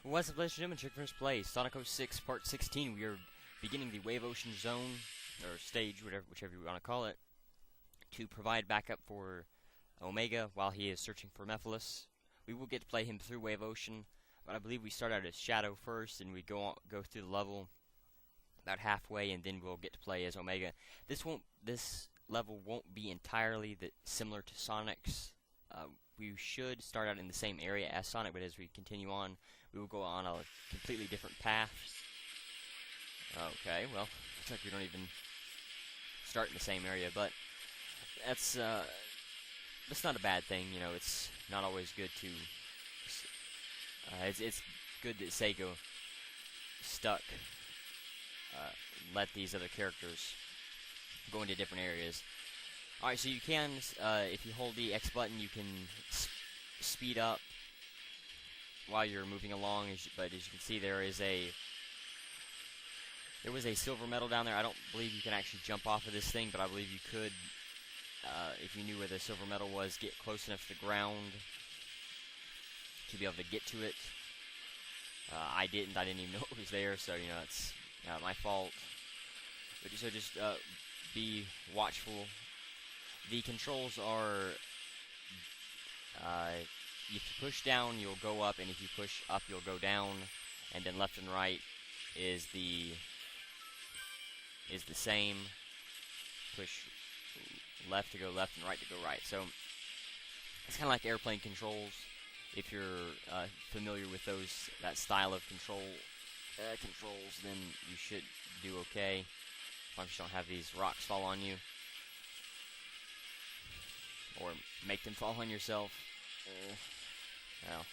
What's up, ladies and gentlemen? Check first play Sonic 06 Part 16. We are beginning the Wave Ocean Zone, or stage, whichever you want to call it, to provide backup for Omega while he is searching for Mephiles. We will get to play him through Wave Ocean, but I believe we start out as Shadow first, and we go through the level about halfway, and then we'll get to play as Omega. This level won't be entirely similar to Sonic's. We should start out in the same area as Sonic, but as we continue on, we will go on a completely different path. Okay, well, looks like we don't even start in the same area, but that's not a bad thing. You know, it's not always good to. It's good that Sega stuck. Let these other characters go into different areas. Alright, so you can, if you hold the X button, you can speed up while you're moving along, but as you can see, there was a silver medal down there. I don't believe you can actually jump off of this thing, but I believe you could, if you knew where the silver medal was, get close enough to the ground to be able to get to it. I didn't even know it was there, so, you know, it's my fault. But so just be watchful. The controls are, if you push down, you'll go up, and if you push up, you'll go down, and then left and right is the same. Push left to go left and right to go right. So it's kind of like airplane controls. If you're familiar with that style of controls, then you should do okay. As long as you don't have these rocks fall on you. Or make them fall on yourself. Well,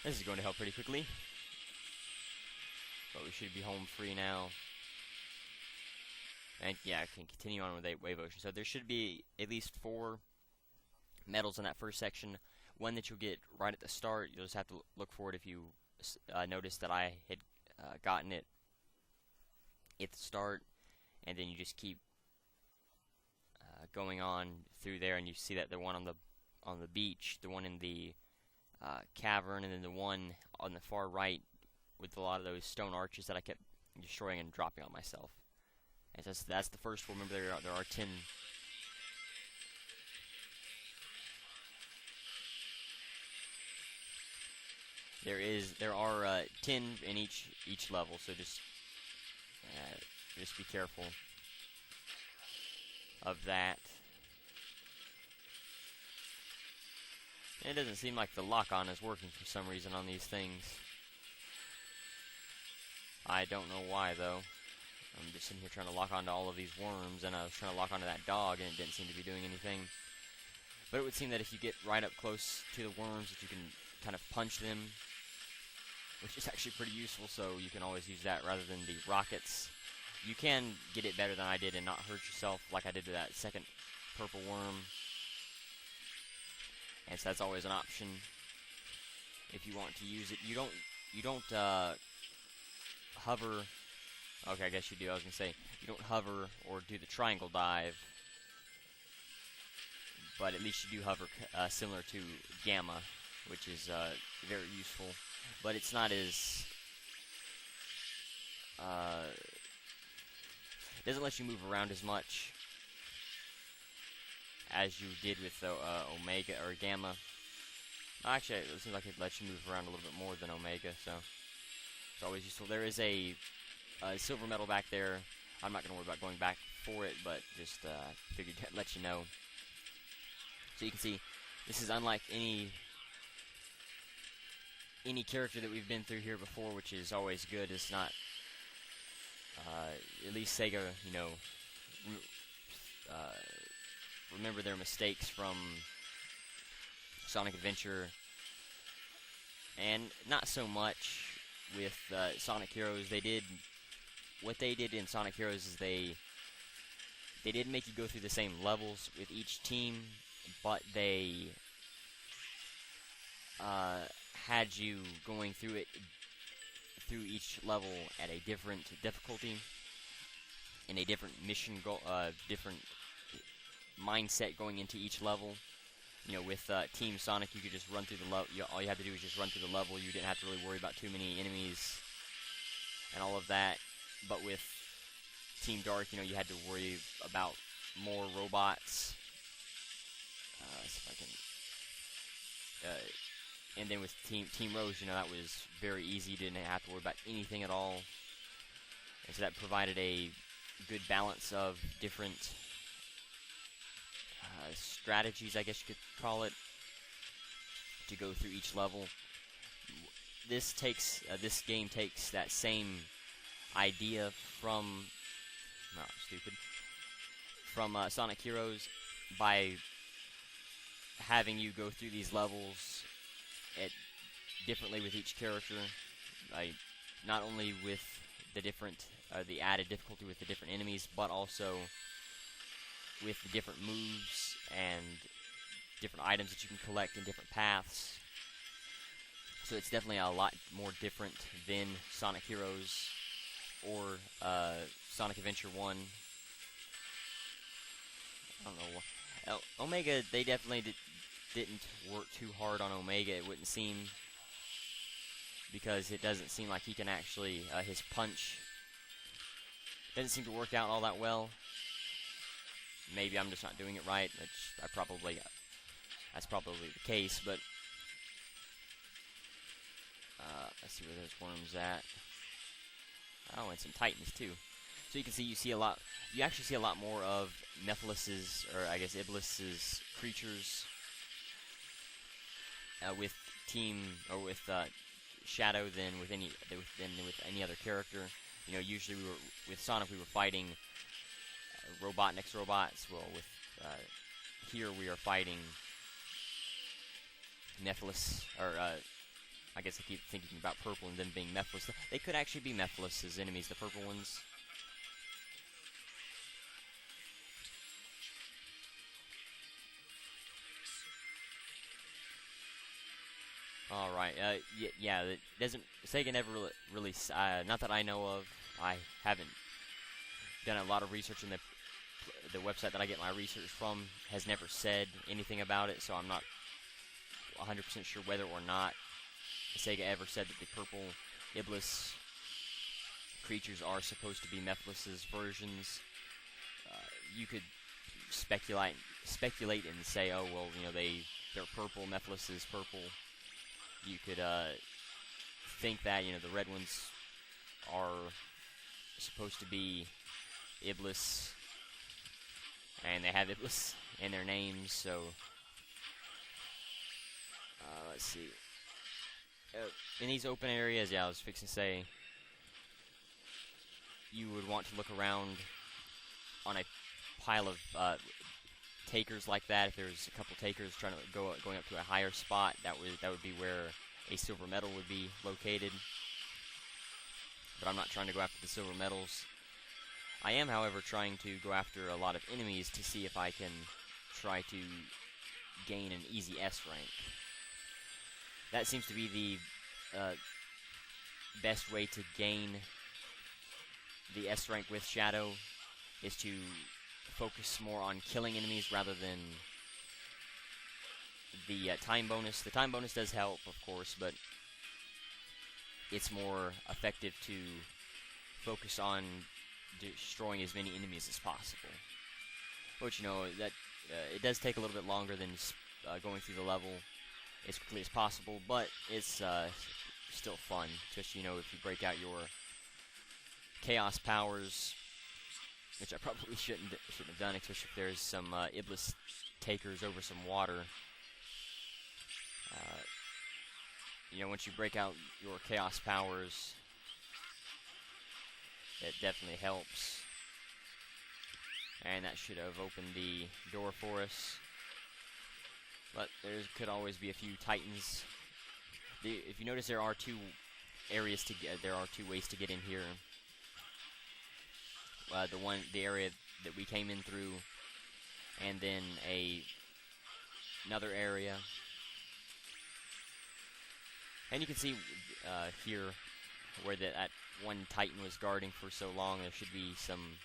this is going to help pretty quickly. But we should be home free now. And yeah, I can continue on with Wave Ocean. So there should be at least 4 medals in that first section. One that you'll get right at the start. You'll just have to look for it if you notice that I had gotten it at the start. And then you just keep going on through there, and you see that the one on the beach, the one in the cavern, and then the one on the far right with a lot of those stone arches that I kept destroying and dropping on myself. And that's the first one. Remember, there are 10. There are 10 in each level, so just be careful of that. It doesn't seem like the lock-on is working for some reason on these things. I don't know why, though. I'm just sitting here trying to lock onto all of these worms, and I was trying to lock onto that dog, and it didn't seem to be doing anything. But it would seem that if you get right up close to the worms, that you can kind of punch them, which is actually pretty useful, so you can always use that rather than the rockets. You can get it better than I did and not hurt yourself like I did to that second purple worm. And so that's always an option if you want to use it. You don't hover. Okay, I guess you do. I was gonna say you don't hover or do the triangle dive, but at least you do hover, similar to Gamma, which is very useful. But it's not as it doesn't let you move around as much as you did with Omega or Gamma. Actually, it seems like it lets you move around a little bit more than Omega, so it's always useful. There is a silver medal back there. I'm not going to worry about going back for it, but just figured to let you know. So you can see, this is unlike any character that we've been through here before, which is always good. It's not, at least Sega, you know, remember their mistakes from Sonic Adventure, and not so much with Sonic Heroes. What they did in Sonic Heroes is they did make you go through the same levels with each team, but they had you going through each level at a different difficulty, in a different mission goal, different mindset going into each level. You know, with Team Sonic, you could just run through the level. All you had to do was just run through the level. You didn't have to really worry about too many enemies and all of that. But with Team Dark, you know, you had to worry about more robots. See if I can. And then with Team Rose, you know, that was very easy. You didn't have to worry about anything at all. And so that provided a good balance of different strategies, I guess you could call it, to go through each level. This game takes that same idea from Sonic Heroes by having you go through these levels differently with each character. Not only with the added difficulty with the different enemies, but also with the different moves and different items that you can collect in different paths. So it's definitely a lot more different than Sonic Heroes or Sonic Adventure 1. I don't know. Omega, they definitely didn't work too hard on Omega, it wouldn't seem, because it doesn't seem like he can actually, his punch doesn't seem to work out all that well. Maybe I'm just not doing it right. That's probably the case, but let's see where those worms at. Oh, and some Titans too. So you can see you actually see a lot more of Mephiles', or I guess Iblis's creatures with Shadow than with any other character. You know, usually with Sonic we were fighting robot next robots. Well, with here we are fighting Mephiles, or I guess I keep thinking about purple and them being Mephiles. They could actually be Mephiles' enemies, the purple ones. Alright, yeah, it doesn't, Sega never really, not that I know of. I haven't done a lot of research, in the website that I get my research from has never said anything about it, so I'm not 100% sure whether or not Sega ever said that the purple Iblis creatures are supposed to be Mephiles' versions. You could speculate and say, oh, well, you know, they're purple, Mephiles is purple. You could think that, you know, the red ones are supposed to be Iblis, and they have Iblis in their names, so let's see. In these open areas, yeah, I was fixing to say, you would want to look around on a pile of takers like that. If there's a couple takers going up to a higher spot, that would be where a silver medal would be located. But I'm not trying to go after the silver medals. I am, however, trying to go after a lot of enemies to see if I can try to gain an easy S rank. That seems to be the best way to gain the S rank with Shadow, is to focus more on killing enemies rather than the time bonus. The time bonus does help, of course, but it's more effective to focus on destroying as many enemies as possible. Which, you know, that it does take a little bit longer than going through the level as quickly as possible, but it's still fun. Especially, you know, if you break out your chaos powers, which I probably shouldn't have done, especially if there's some Iblis takers over some water. You know, once you break out your chaos powers, it definitely helps. And that should have opened the door for us. But there could always be a few Titans. If you notice, there are two areas to get. There are two ways to get in here. The area that we came in through, and then another area. And you can see here where that one Titan was guarding for so long. There should be some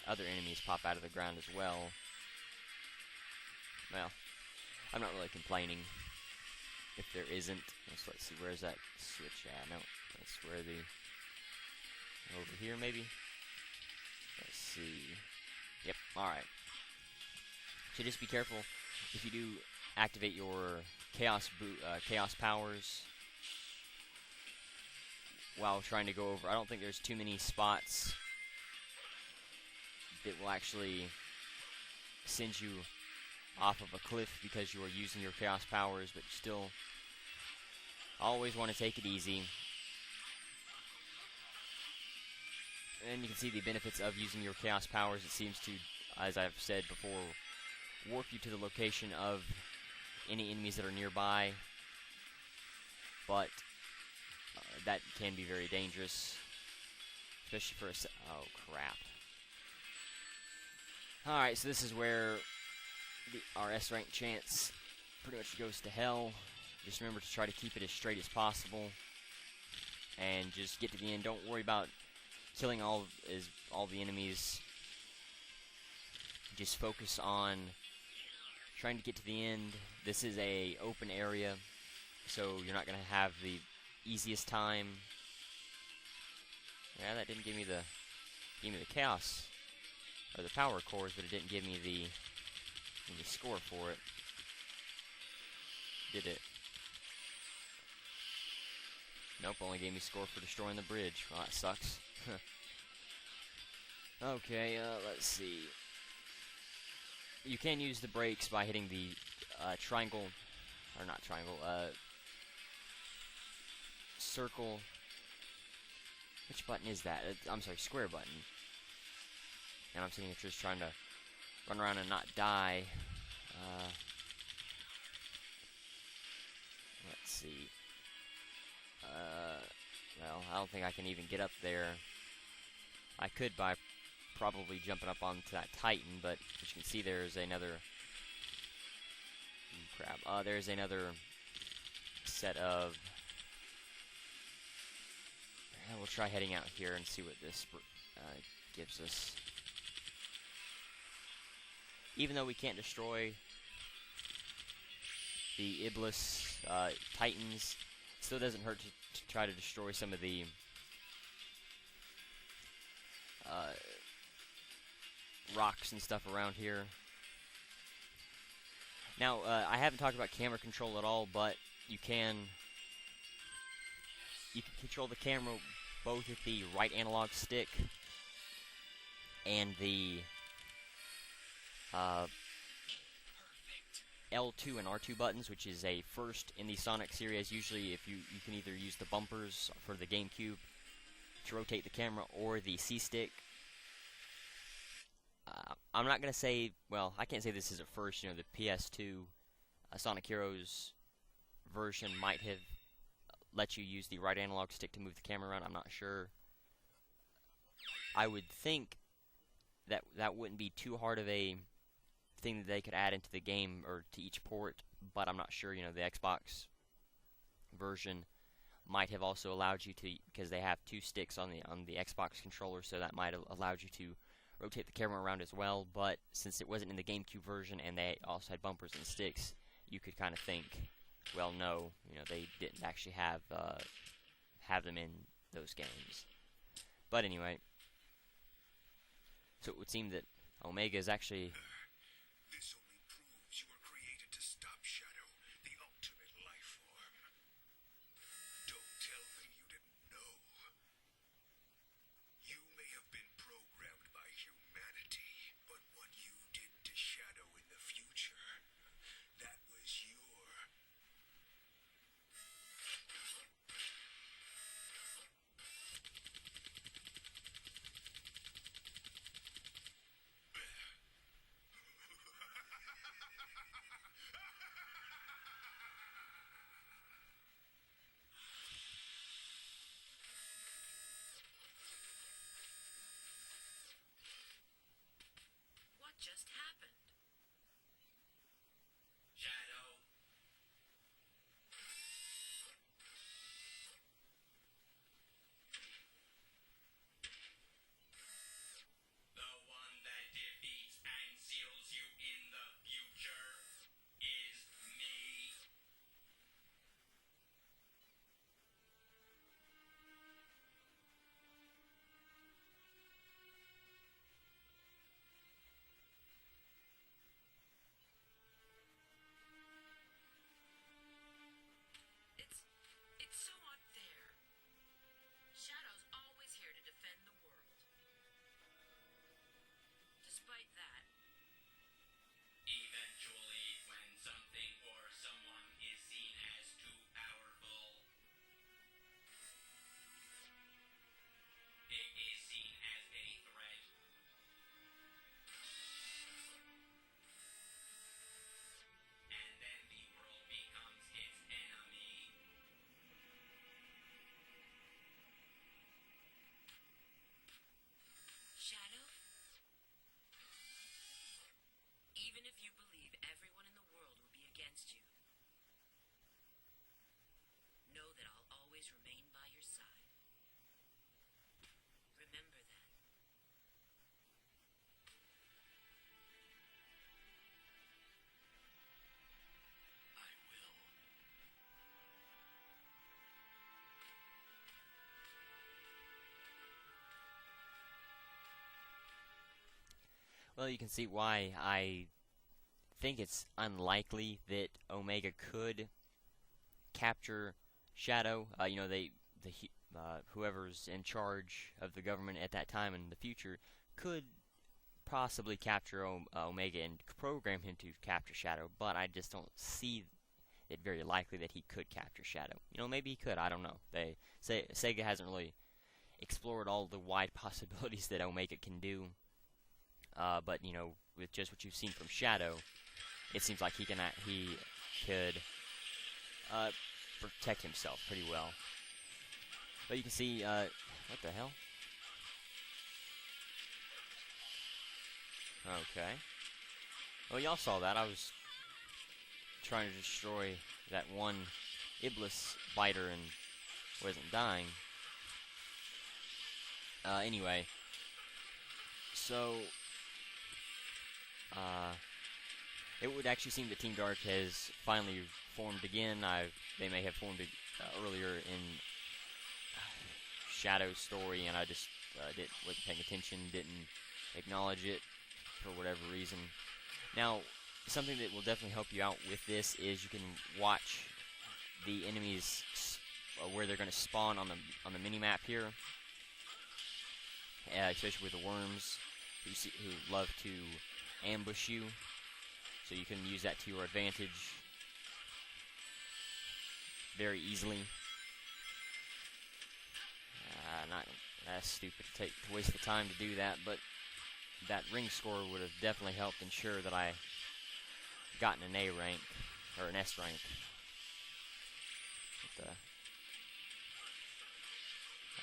other enemies pop out of the ground as well. Well, I'm not really complaining if there isn't. Let's see, where's that switch at? No, that's where the... over here, maybe? Let's see. Yep, alright. So just be careful if you do activate your chaos powers while trying to go over. I don't think there's too many spots that will actually send you off of a cliff because you are using your chaos powers, but still always want to take it easy. And you can see the benefits of using your chaos powers. It seems to, as I've said before, warp you to the location of any enemies that are nearby, but that can be very dangerous, especially for a oh crap. Alright, so this is where our S rank chance pretty much goes to hell. Just remember to try to keep it as straight as possible and just get to the end. Don't worry about killing all the enemies. Just focus on trying to get to the end. This is a open area, so you're not going to have the easiest time. Yeah, that didn't give me the chaos or the power cores, but it didn't give me the score for it. Did it? Nope, only gave me score for destroying the bridge. Well, that sucks. Okay, let's see. You can use the brakes by hitting the triangle, or not triangle, circle. Which button is that? I'm sorry, square button. And I'm sitting here just trying to run around and not die. Let's see. Well, I don't think I can even get up there. I could by probably jumping up onto that Titan, but as you can see, there's another... crap. There's another set of... we'll try heading out here and see what this gives us. Even though we can't destroy the Iblis Titans, it still doesn't hurt to try to destroy some of the rocks and stuff around here. Now, I haven't talked about camera control at all, but you can control the camera both with the right analog stick and the L2 and R2 buttons, which is a first in the Sonic series. Usually, if you can either use the bumpers for the GameCube to rotate the camera or the C stick. I'm not gonna say, well, I can't say this is a first. You know, the PS2 Sonic Heroes version might have let you use the right analog stick to move the camera around. I'm not sure. I would think that that wouldn't be too hard of a thing that they could add into the game or to each port, but I'm not sure. You know, the Xbox version might have also allowed you to, because they have two sticks on the Xbox controller, so that might have allowed you to rotate the camera around as well. But since it wasn't in the GameCube version and they also had bumpers and sticks, you could kind of think, well, no, you know, they didn't actually have them in those games. But anyway, so it would seem that Omega is actually... This only proves you were created to stop Shadow, the ultimate life form. Don't tell them you didn't know. You may have been programmed by humanity, but what you did to Shadow in the future, that was your... Well, you can see why I think it's unlikely that Omega could capture Shadow. You know, whoever's in charge of the government at that time in the future could possibly capture Omega and program him to capture Shadow, but I just don't see it very likely that he could capture Shadow. You know, maybe he could, I don't know. They say Sega hasn't really explored all the wide possibilities that Omega can do, but you know, with just what you've seen from Shadow, it seems like he could protect himself pretty well. But you can see, what the hell? Okay. Well, y'all saw that. I was trying to destroy that one Iblis biter and wasn't dying. Anyway. So, it would actually seem that Team Dark has finally formed again. They may have formed earlier in Shadow's story, and I just wasn't paying attention, didn't acknowledge it for whatever reason. Now, something that will definitely help you out with this is you can watch the enemies where they're going to spawn on the mini map here, especially with the worms who love to ambush you. So you can use that to your advantage very easily. That's stupid to waste the time to do that, but that ring score would have definitely helped ensure that I gotten an A rank, or an S rank.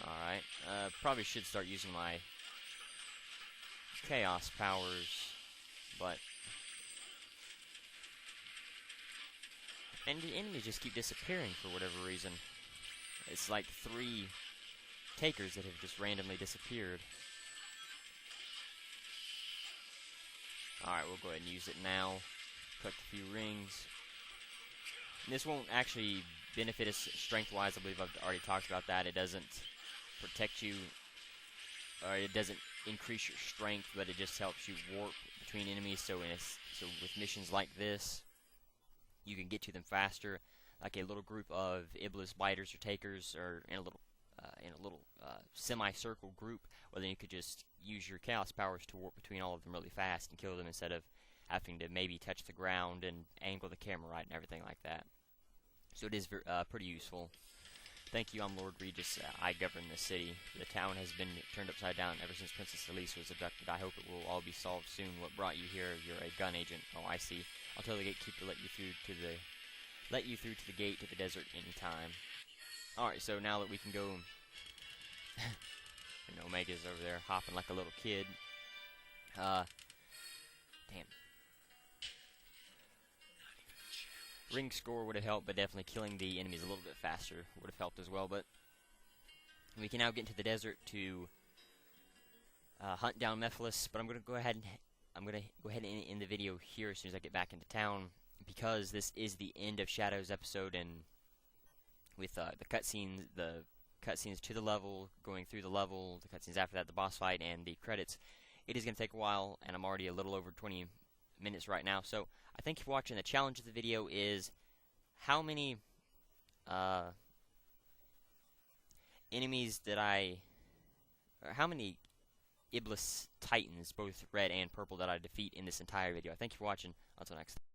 Alright, probably should start using my chaos powers, but and the enemies just keep disappearing for whatever reason. It's like 3 takers that have just randomly disappeared. Alright, we'll go ahead and use it now. Collect a few rings. And this won't actually benefit us strength-wise. I believe I've already talked about that. It doesn't protect you, or it doesn't increase your strength, but it just helps you warp between enemies. So with missions like this, you can get to them faster. Like a little group of Iblis biters or takers, or in a little semi-circle group, or then you could just use your chaos powers to warp between all of them really fast and kill them instead of having to maybe touch the ground and angle the camera right and everything like that. So it is pretty useful. Thank you, I'm Lord Regis. I govern this city. The town has been turned upside down ever since Princess Elise was abducted. I hope it will all be solved soon. What brought you here? You're a gun agent. Oh, I see. I'll tell the gatekeeper to let you through to the gate to the desert anytime. Alright, so now that we can go... and Omega's over there hopping like a little kid. Damn. Ring score would have helped, but definitely killing the enemies a little bit faster would have helped as well. But we can now get into the desert to hunt down Mephiles. But I'm gonna go ahead and end the video here as soon as I get back into town, because this is the end of Shadow's episode, and with the cutscenes to the level, going through the level, the cutscenes after that, the boss fight, and the credits, it is going to take a while, and I'm already a little over 20 minutes right now. So I thank you for watching. The challenge of the video is how many enemies how many Iblis Titans, both red and purple, that I defeat in this entire video. Thank you for watching. Until next time.